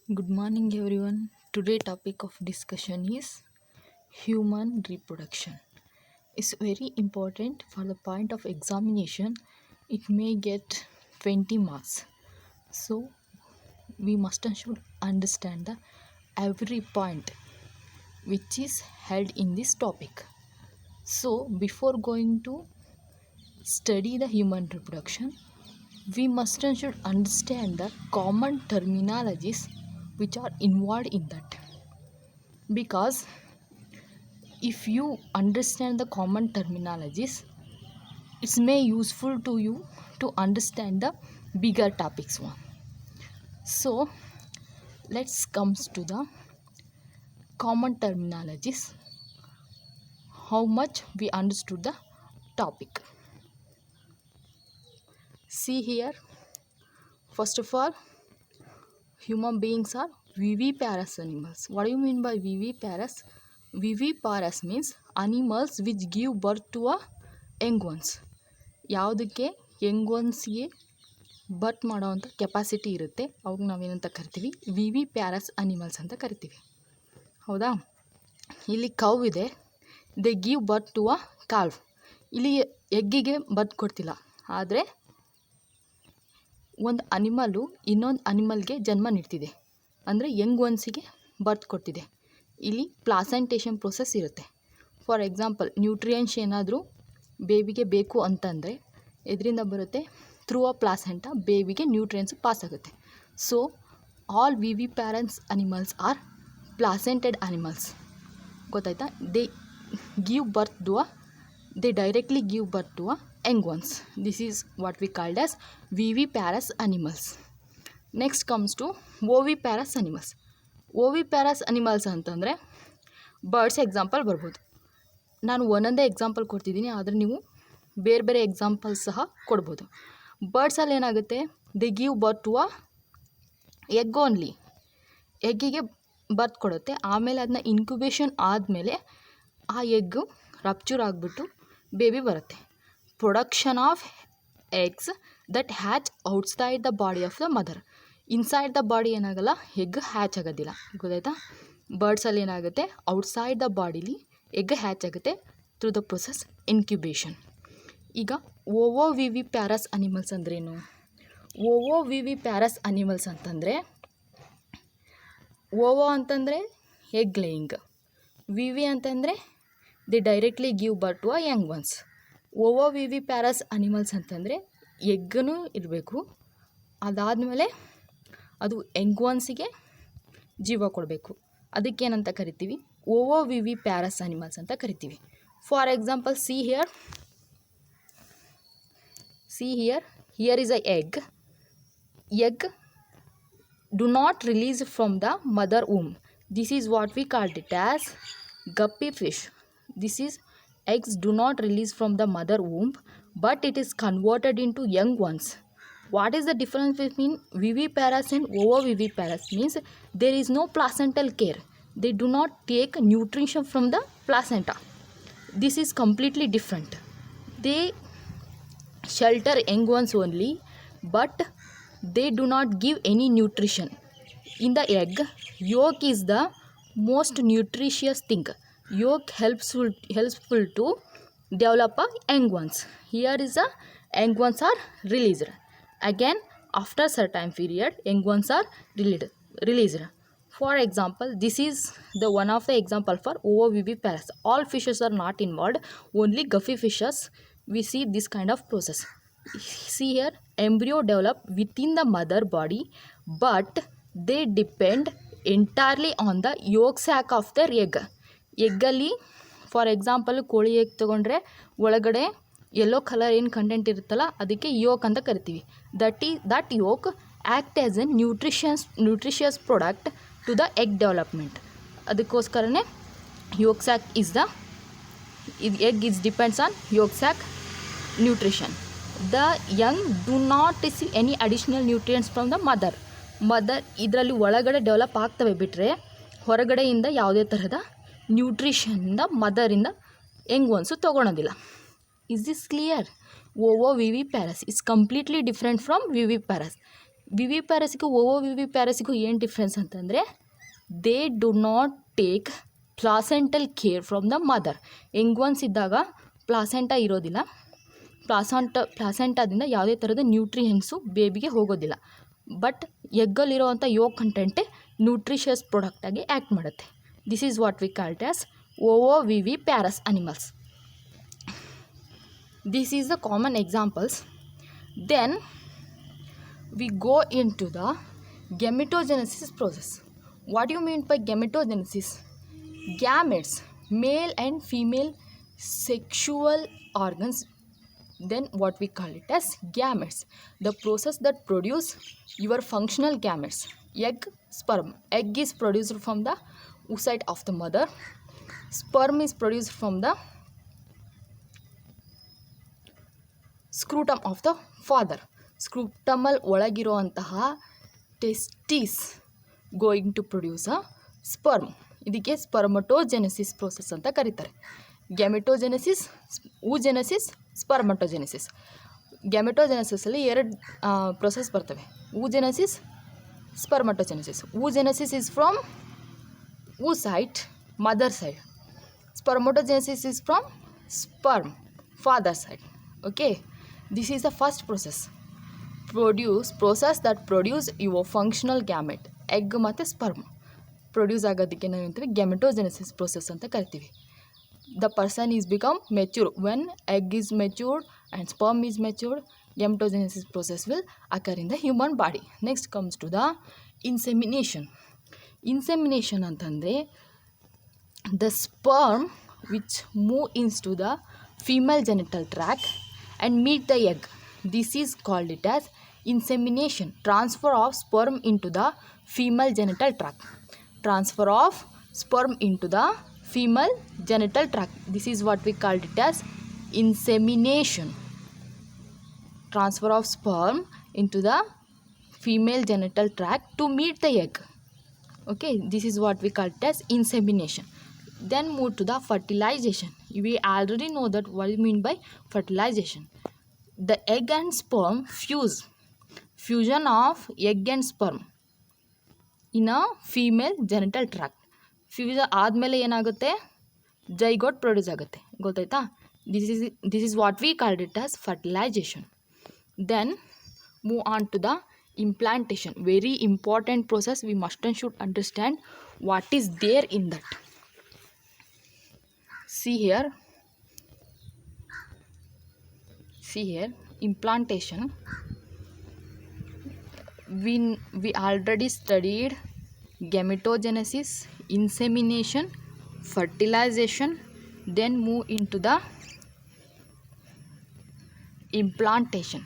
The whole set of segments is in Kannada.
Good morning everyone. Today topic of discussion is human reproduction. It's very important for the point of examination. It may get 20 marks. So we must and should understand the every point which is held in this topic. So before going to study the human reproduction, we must and should understand the common terminologies which are involved in that, because if you understand the common terminologies, it's may useful to you to understand the bigger topics one. So let's comes to the common terminologies, how much we understood the topic. See here, first of all, human beings are viviparous animals. What do you mean by viviparous? Viviparous means animals which give birth to a young ones. ಯಾವುದಕ್ಕೆ ಯಂಗ್ ಒನ್ಸ್ಗೆ ಬರ್ತ್ ಮಾಡೋವಂಥ ಕೆಪಾಸಿಟಿ ಇರುತ್ತೆ, ಅವಾಗ ನಾವೇನಂತ ಕರಿತೀವಿ, ವಿ ಪ್ಯಾರಸ್ ಅನಿಮಲ್ಸ್ ಅಂತ ಕರಿತೀವಿ. ಹೌದಾ? ಇಲ್ಲಿ ಕೌ ಇದೆ, ದೆ ಗಿವ್ ಬರ್ತ್ ಟು ಅ ಕಾಲ್ವ್. ಇಲ್ಲಿ ಎಗ್ಗಿಗೆ ಬರ್ತ್ ಕೊಡ್ತಿಲ್ಲ, ಆದರೆ ಒಂದು ಅನಿಮಲು ಇನ್ನೊಂದು ಅನಿಮಲ್ಗೆ ಜನ್ಮ ನೀಡ್ತಿದೆ, ಅಂದರೆ ಯಂಗ್ ಒನ್ಸಿಗೆ ಬರ್ತ್ ಕೊಡ್ತಿದೆ. ಇಲ್ಲಿ ಪ್ಲಾಸೆಂಟೇಷನ್ ಪ್ರೋಸೆಸ್ ಇರುತ್ತೆ. ಫಾರ್ ಎಕ್ಸಾಂಪಲ್, ನ್ಯೂಟ್ರಿಯೆಂಟ್ಸ್ ಏನಾದರೂ ಬೇಬಿಗೆ ಬೇಕು ಅಂತಂದರೆ ಇದರಿಂದ ಬರುತ್ತೆ, ಥ್ರೂ ಅ ಪ್ಲಾಸೆಂಟ ಬೇಬಿಗೆ ನ್ಯೂಟ್ರಿಯೆಂಟ್ಸ್ ಪಾಸ್ ಆಗುತ್ತೆ. So all viviparous animals are placental animals. ಗೊತ್ತಾಯ್ತಾ? They directly give birth to a young ones. This is what we called as viviparous animals. Next comes to oviparous animals. Oviparous animals ಅಂತಂದರೆ ಬರ್ಡ್ಸ್ ಎಕ್ಸಾಂಪಲ್ ಬರ್ಬೋದು. ನಾನು ಒಂದೊಂದೇ ಎಕ್ಸಾಂಪಲ್ ಕೊಡ್ತಿದ್ದೀನಿ, ಆದರೆ ನೀವು ಬೇರೆ ಬೇರೆ ಎಕ್ಸಾಂಪಲ್ಸ್ ಸಹ ಕೊಡ್ಬೋದು. ಬರ್ಡ್ಸಲ್ಲಿ ಏನಾಗುತ್ತೆ, they give birth to a egg only. ಎಗ್ಗಿಗೆ ಬರ್ತ್ ಕೊಡುತ್ತೆ, ಆಮೇಲೆ ಅದನ್ನ ಇನ್ಕ್ಯುಬೇಷನ್ ಆದಮೇಲೆ ಆ ಎಗ್ಗು ರಪ್ಚೂರ್ ಆಗಿಬಿಟ್ಟು ಬೇಬಿ ಬರುತ್ತೆ. Production of eggs that hatch outside the body of the mother. Inside the body ಏನಾಗಲ್ಲ, ಎಗ್ ಹ್ಯಾಚ್ ಆಗೋದಿಲ್ಲ. ಗೊತ್ತಾಯ್ತಾ? ಬರ್ಡ್ಸಲ್ಲಿ ಏನಾಗುತ್ತೆ, outside the bodily egg hatch ಆಗುತ್ತೆ ಥ್ರೂ ದ ಪ್ರೊಸೆಸ್ ಇನ್ಕ್ಯುಬೇಷನ್. ಈಗ ಓವೋ ವಿವಿ ಪ್ಯಾರಸ್ ಅನಿಮಲ್ಸ್ ಅಂದ್ರೇನು? ಓವೋ ವಿವಿ ಪ್ಯಾರಸ್ ಅನಿಮಲ್ಸ್ ಅಂತಂದರೆ, ಓವೋ ಅಂತಂದರೆ ಎಗ್ ಲೇಯಿಂಗ್, ವಿವಿ ಅಂತಂದರೆ the directly give birth to a young ones. Ovoviviparous animals ಅಂತಂದರೆ ಎಗ್ಗೂ ಇರಬೇಕು, ಅದಾದಮೇಲೆ ಅದು ಯಂಗ್ ಒನ್ಸಿಗೆ ಜೀವ ಕೊಡಬೇಕು. ಅದಕ್ಕೇನಂತ ಕರಿತೀವಿ, ಓವೋ ವಿವಿ ಪ್ಯಾರಸ್ ಅನಿಮಲ್ಸ್ ಅಂತ ಕರಿತೀವಿ. For example, see here is a egg do not release from the mother womb. This is what we called it as guppy fish. This is eggs do not release from the mother womb, but it is converted into young ones. What is the difference between viviparous and ovoviviparous? Means there is no placental care. They do not take nutrition from the placenta. This is completely different. They shelter young ones only, but they do not give any nutrition. In the egg, yolk is the most nutritious thing. Yolk helpful to develop a young ones. Here is a young ones are released. Again, after certain period, young ones are released. For example, this is the one of the example for ovoviviparous. All fishes are not involved, only guppy fishes we see this kind of process. See here, embryo develop within the mother body, but they depend entirely on the yolk sac of their egg. ಎಗ್ಗಲ್ಲಿ ಫಾರ್ ಎಕ್ಸಾಂಪಲ್ ಕೋಳಿ ಎಗ್ ತೊಗೊಂಡ್ರೆ ಒಳಗಡೆ ಯೆಲ್ಲೋ ಕಲರ್ ಏನು ಕಂಟೆಂಟ್ ಇರುತ್ತಲ್ಲ, ಅದಕ್ಕೆ ಯೋಕ್ ಅಂತ ಕರಿತೀವಿ. That yolk act as a nutritious product to the egg development. ಅದಕ್ಕೋಸ್ಕರನೇ yolk sac egg is depends on yolk sac nutrition. The young do not receive any additional nutrients from the mother. ಇದರಲ್ಲಿ ಒಳಗಡೆ ಡೆವಲಪ್ ಆಗ್ತವೆ ಬಿಟ್ಟರೆ ಹೊರಗಡೆಯಿಂದ ಯಾವುದೇ ತರಹದ ನ್ಯೂಟ್ರಿಷನ್ನಿಂದ ಮದರಿಂದ ಯಂಗ್ ಒನ್ಸು ತೊಗೊಳೋದಿಲ್ಲ. Is this clear? Ovoviviparous is completely different from viviparous. ವಿವಿ ಪ್ಯಾರಸ್ಗೂ OOVV ಪ್ಯಾರಸ್ಗೂ ಏನು ಡಿಫ್ರೆನ್ಸ್ ಅಂತಂದರೆ they do not take placental care from the mother. Young ones ಇದ್ದಾಗ ಪ್ಲಾಸೆಂಟಾ ಇರೋದಿಲ್ಲ. ಪ್ಲಾಸೆಂಟಾದಿಂದ ಯಾವುದೇ ಥರದ ನ್ಯೂಟ್ರಿಯೆಂಟ್ಸು ಬೇಬಿಗೆ ಹೋಗೋದಿಲ್ಲ. ಬಟ್ ಎಗ್ಗಲ್ಲಿರೋವಂಥ ಯೋಗ್ ಕಂಟೆಂಟೇ ನ್ಯೂಟ್ರಿಷಿಯಸ್ ಪ್ರಾಡಕ್ಟಾಗಿ ಆ್ಯಕ್ಟ್ ಮಾಡುತ್ತೆ. This is what we called as OOVV pairs animals. This is the common examples. Then we go into the gametogenesis process. What do you mean by gametogenesis? Gametes, male and female sexual organs, then what we call it as gametes. The process that produce your functional gametes. Egg, sperm. Egg is produced from the oocyte of the mother. Sperm is produced from the scrotum of the father. ಸ್ಕ್ರೂಟಮಲ್ ಒಳಗಿರುವಂತಹ testis going to produce a sperm. ಇದಕ್ಕೆ ಸ್ಪರ್ಮಟೋಜೆನೆಸಿಸ್ ಪ್ರೋಸೆಸ್ ಅಂತ ಕರೀತಾರೆ. ಗ್ಯಾಮೆಟೋಜೆನೆಸಿಸ್, ಊಜೆನೆಸಿಸ್, ಸ್ಪರ್ಮಟೋಜೆನೆಸಿಸ್. ಗ್ಯಾಮೆಟೋಜೆನೆಸಿಸಲ್ಲಿ ಎರಡು ಪ್ರೊಸೆಸ್ ಬರ್ತವೆ, oogenesis, spermatogenesis. Oogenesis is from oocyte, mother side. Spermatogenesis is from sperm, father side. Okay, this is the first process that produce your functional gamete. Egg ಮತ್ತು ಸ್ಪರ್ಮ್ ಪ್ರೊಡ್ಯೂಸ್ ಆಗೋದಕ್ಕೆ ನಾವು ಅಂತೀವಿ ಗ್ಯಾಮೆಟೋಜೆನೆಸಿಸ್ ಪ್ರೋಸೆಸ್ ಅಂತ ಕರಿತೀವಿ. The person is become mature when egg is matured and sperm is matured. Gametogenesis process will occur in the human body. Next comes to the insemination. Insemination ಅಂತಂದರೆ the sperm which move into the female genital tract and meet the egg. This is called it as insemination. Transfer of sperm into the female genital tract. Transfer of sperm into the female genital tract. This is what we called it as insemination. Transfer of sperm into the female genital tract to meet the egg. Okay, this is what we call it as insemination. Then move to the fertilization. We already know that what we mean by fertilization. The egg and sperm fuse. Fusion of egg and sperm in a female genital tract. Fusion ಆದಮೇಲೆ ಏನಾಗುತ್ತೆ, ಜೈಗೋಟ್ ಪ್ರೊಡ್ಯೂಸ್ ಆಗುತ್ತೆ. ಗೊತ್ತಾಯ್ತಾ? This is what we called it as fertilisation. Then move on to the implantation. Very important process. We must and should understand what is there in that. See here, implantation. We already studied gametogenesis, insemination, fertilization. Then move into the implantation.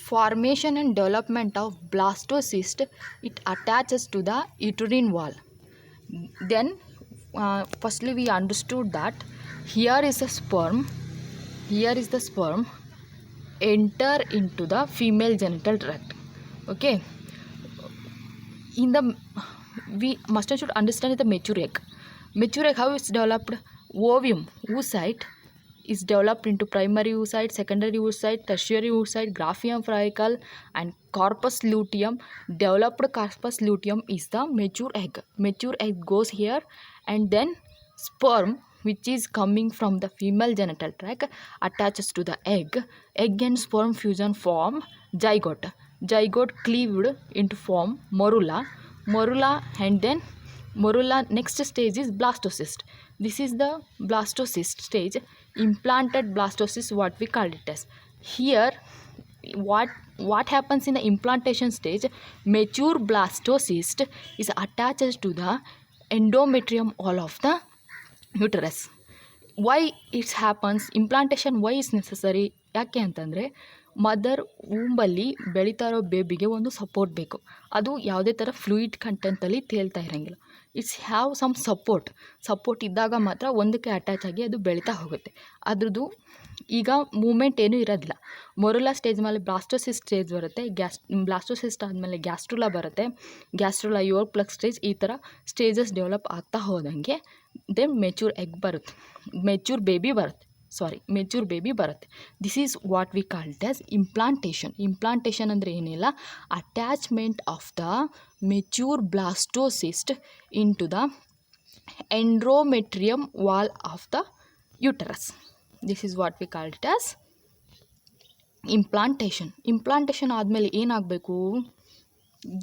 Formation and development of blastocyst. It attaches to the uterine wall. Then firstly we understood that here is the sperm enter into the female genital tract. Okay, we must and should understand the mature egg. How it's developed? Ovum, oocyte, is developed into primary oocyte, secondary oocyte, tertiary oocyte, graphium follicle and corpus luteum. Developed corpus luteum is the mature egg. Mature egg goes here, and then sperm which is coming from the female genital tract attaches to the egg. Egg and sperm fusion form zygote. Zygote cleaved into form morula, and then morula next stage is blastocyst. This is the blastocyst stage. Implanted blastocyst, what we call it as. Here what happens in the implantation stage? Mature blastocyst is attached to the endometrium wall of the uterus. Why it happens? Implantation why is necessary? ಯಾಕೆ ಅಂತಂದರೆ ಮದರ್ ವೂಂಬಲ್ಲಿ ಬೆಳೀತಾ ಇರೋ ಬೇಬಿಗೆ ಒಂದು ಸಪೋರ್ಟ್ ಬೇಕು. ಅದು ಯಾವುದೇ ಥರ ಫ್ಲೂಯಿಡ್ ಕಂಟೆಂಟಲ್ಲಿ ತೇಲ್ತಾ ಇರೋಂಗಿಲ್ಲ. ಇಟ್ಸ್ ಹ್ಯಾವ್ ಸಮ್ ಸಪೋರ್ಟ್ ಇದ್ದಾಗ ಮಾತ್ರ ಒಂದಕ್ಕೆ ಅಟ್ಯಾಚ್ ಆಗಿ ಅದು ಬೆಳೀತಾ ಹೋಗುತ್ತೆ. ಅದ್ರದ್ದು ಈಗ ಮೂಮೆಂಟ್ ಏನೂ ಇರೋದಿಲ್ಲ. ಮೊರುಲಾ ಸ್ಟೇಜ್ ಮೇಲೆ ಬ್ಲಾಸ್ಟೋಸಿಸ್ಟ್ ಸ್ಟೇಜ್ ಬರುತ್ತೆ. ಬ್ಲಾಸ್ಟೋಸಿಸ್ಟ್ ಆದಮೇಲೆ ಗ್ಯಾಸ್ಟ್ರುಲಾ ಬರುತ್ತೆ. Gastrula yolk plug stage. ಈ ಥರ ಸ್ಟೇಜಸ್ ಡೆವಲಪ್ ಆಗ್ತಾ ಹೋದಂಗೆ ದೆನ್ ಮೆಚೂರ್ ಎಗ್ ಬರುತ್ತೆ, ಮೆಚೂರ್ ಬೇಬಿ ಬರುತ್ತೆ. ಮೆಚೂರ್ ಬೇಬಿ ಬರುತ್ತೆ. This is what we call it as implantation ಅಂದರೆ ಏನಿಲ್ಲ, attachment of the mature blastocyst in to the endometrium wall of the uterus. This is what we call it as implantation ಆದಮೇಲೆ ಏನಾಗಬೇಕು,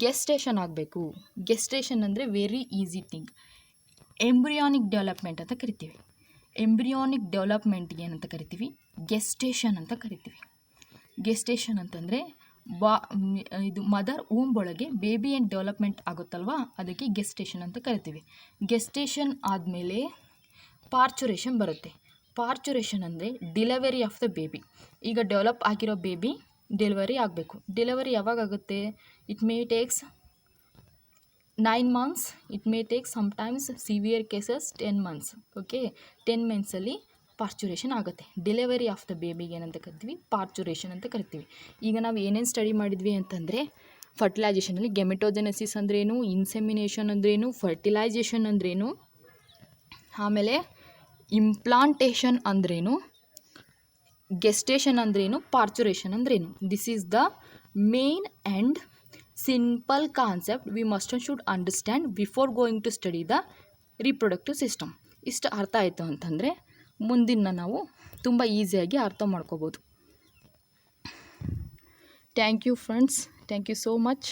ಗೆಸ್ಟೇಷನ್ ಆಗಬೇಕು. ಗೆಸ್ಟೇಷನ್ ಅಂದರೆ very easy thing. Embryonic development ಅಂತ ಕರಿತೀವಿ. ಎಂಬ್ರಿಯಾನಿಕ್ ಡೆವಲಪ್ಮೆಂಟ್ಗೆ ಏನಂತ ಕರಿತೀವಿ, ಗೆಸ್ಟೇಷನ್ ಅಂತ ಕರಿತೀವಿ. ಗೆಸ್ಟೇಷನ್ ಅಂತಂದರೆ ಇದು ಮದರ್ ಊಂಬ್ ಒಳಗೆ ಬೇಬಿ ಏನು ಡೆವಲಪ್ಮೆಂಟ್ ಆಗುತ್ತಲ್ವ, ಅದಕ್ಕೆ ಗೆಸ್ಟೇಷನ್ ಅಂತ ಕರಿತೀವಿ. ಗೆಸ್ಟೇಷನ್ ಆದಮೇಲೆ ಪಾರ್ಚುರೇಷನ್ ಬರುತ್ತೆ. ಪಾರ್ಚುರೇಷನ್ ಅಂದರೆ ಡಿಲೆವರಿ ಆಫ್ ದ ಬೇಬಿ. ಈಗ ಡೆವಲಪ್ ಆಗಿರೋ ಬೇಬಿ ಡೆಲಿವರಿ ಆಗಬೇಕು. ಡೆಲಿವರಿ ಯಾವಾಗ ಆಗುತ್ತೆ, it may takes 9 months, it may take sometimes severe cases 10 months. Okay, 10 monthsಲ್ಲಿ ಪಾರ್ಚುರೇಷನ್ ಆಗುತ್ತೆ. ಡೆಲಿವರಿ ಆಫ್ ದ ಬೇಬಿಗೆ ಏನಂತ ಕರಿತೀವಿ, ಪಾರ್ಚುರೇಷನ್ ಅಂತ ಕರಿತೀವಿ. ಈಗ ನಾವು ಏನೇನು ಸ್ಟಡಿ ಮಾಡಿದ್ವಿ ಅಂತಂದರೆ, ಫರ್ಟಿಲೈಜೇಷನಲ್ಲಿ ಗೆಮೆಟೋಜೆನೆಸಿಸ್ ಅಂದ್ರೇನು, ಇನ್ಸೆಮಿನೇಷನ್ ಅಂದ್ರೇನು, ಫರ್ಟಿಲೈಜೇಷನ್ ಅಂದ್ರೇನು, ಆಮೇಲೆ ಇಂಪ್ಲಾಂಟೇಷನ್ ಅಂದ್ರೇನು, ಗೆಸ್ಟೇಷನ್ ಅಂದ್ರೇನು, ಪಾರ್ಚುರೇಷನ್ ಅಂದ್ರೇನು. This is the main and simple concept we must and should understand before going to study the reproductive system. ಇಷ್ಟು ಅರ್ಥ ಆಯಿತು ಅಂತಂದರೆ ಮುಂದಿನ ನಾವು ತುಂಬ ಈಸಿಯಾಗಿ ಅರ್ಥ ಮಾಡ್ಕೋಬೋದು. Thank you friends, thank you so much.